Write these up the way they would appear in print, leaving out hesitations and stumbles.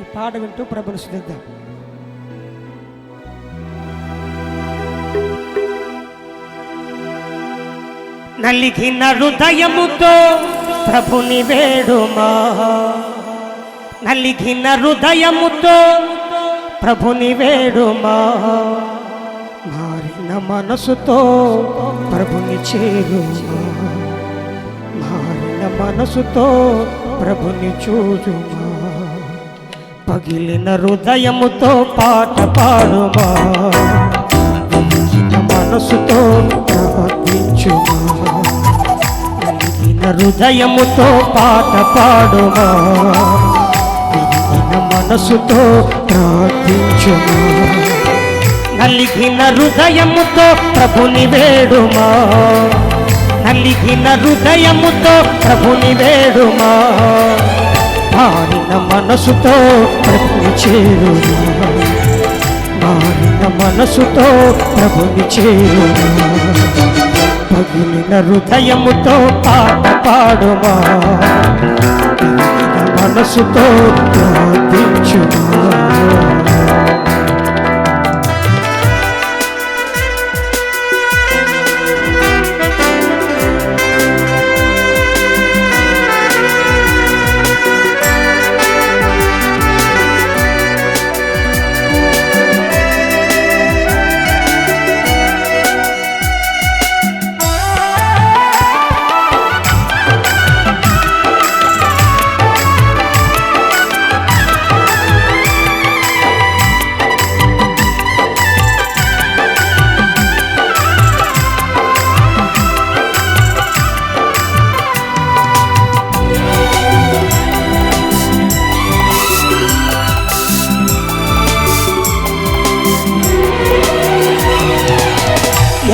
ఈ పాట వింటూ ప్రభుని స్తుతిద్దాం. నలిగిన హృదయముతో ప్రభుని వేడుమా, నలిగిన హృదయముతో ప్రభుని వేడుమా, మారిన మనసుతో ప్రభుని చేరుమా, మారిన మనసుతో ప్రభుని చూచుమా, పగిలిన హృదయముతో పాట పాడుమా, నలిగిన మనసుతో ప్రార్థించుమా, నలిగిన హృదయముతో పాట పాడుమా, నలిగిన మనసుతో ప్రార్థించుమా, నలిగిన హృదయముతో ప్రభుని వేడుమా, నలిగిన హృదయముతో ప్రభుని వేడుమా, మారిన మనసుతో ప్రభుని చేరుమా, మారిన మనసుతో ప్రభుని చేరుమా, పగిలిన హృదయముతో పాట పాడుమా, పగిలిన మనసుతో ప్రార్థించుమా.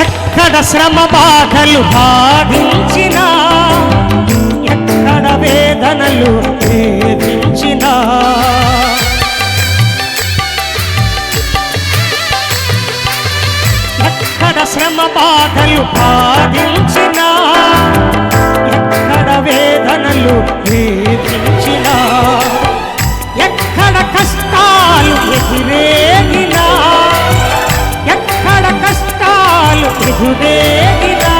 ఎక్కడ శ్రమ బాధలు బాధించినా, ఎక్కడ వేదనలు వేధించినా, ఎక్కడ శ్రమ బాధలు బాధించినా, ఎక్కడ వేదనలు వేధించినా, ఎక్కడ కష్టాలు ఎదురేగినా, ఎక్కడ కష్టాలు ఎదురేగినా,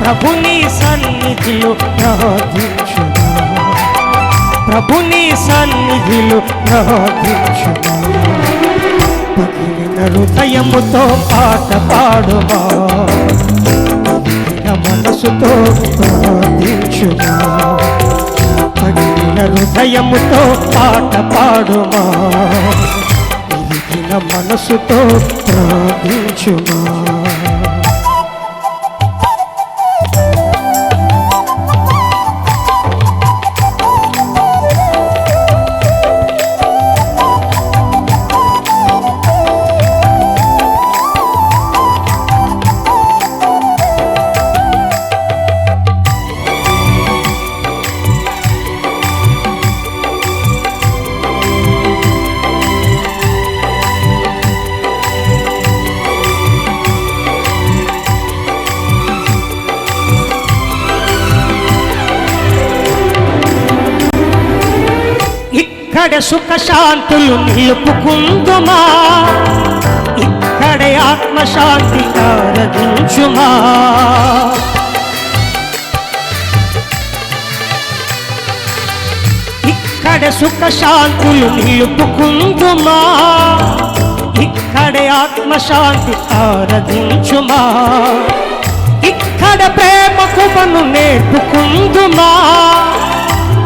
ప్రభుని సన్నిధిలో ప్రార్థించుమా, ప్రభుని సన్నిధిలో ప్రార్థించుమా, పగిలిన హృదయముతో పాట పాడుమా, పగిలిన మనసుతో ప్రార్థించుమా, పగిలిన హృదయముతో పాట పాడుమా, పగిలిన మనసుతో ప్రార్థించుమా. ఇక్కడ సుఖ శాంతులు నిలుపుకుందుమా, ఇక్కడే ఆత్మశాంతి ఆరగించుమా, ఇక్కడ సుఖ శాంతులు నిలుపుకుందుమా, ఇక్కడే ఆత్మశాంతి ఆరగించుమా, ఇక్కడ ప్రేమ కృపను నేర్పుకుందుమా,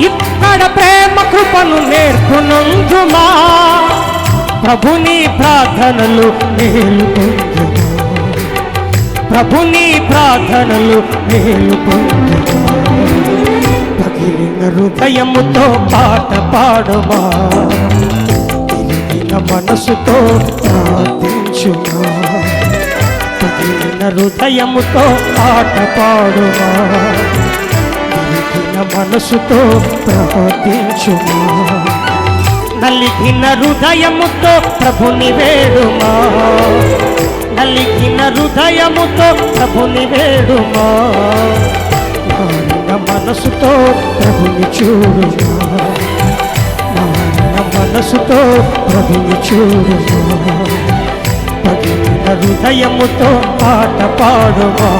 ఇక్కడ ప్రేమ కృపను నేర్పునందుమా, ప్రభుని ప్రార్థనలు మేలుకొందుమా, ప్రభుని ప్రార్థనలు మేలుకొందుమా, పగిలిన హృదయముతో పాట పాడుమా, పగిలిన మనసుతో ప్రార్థించుమా, పగిలిన హృదయముతో పాట పాడుమా, నలిగిన మనసుతో ప్రార్థించుమా, నలిగిన హృదయముతో ప్రభుని వేడుమా, నలిగిన హృదయముతో ప్రభుని వేడుమా, మారిన మనసుతో ప్రభుని చూడుమా, మారిన మనసుతో ప్రభుని చూడుమా, పగిలిన హృదయముతో పాట పాడుమా,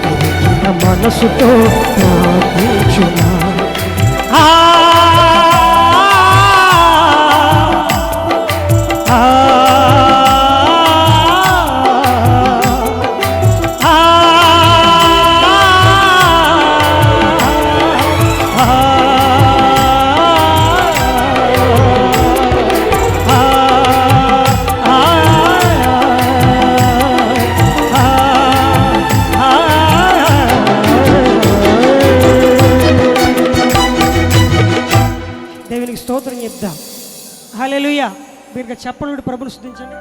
పగిలిన మనసుతో ప్రార్థించుమా. దేవునికి స్తోత్రం చెప్దాం. హల్లెలూయా. మీరు చెప్పండి, ప్రభుని స్తుతించండి.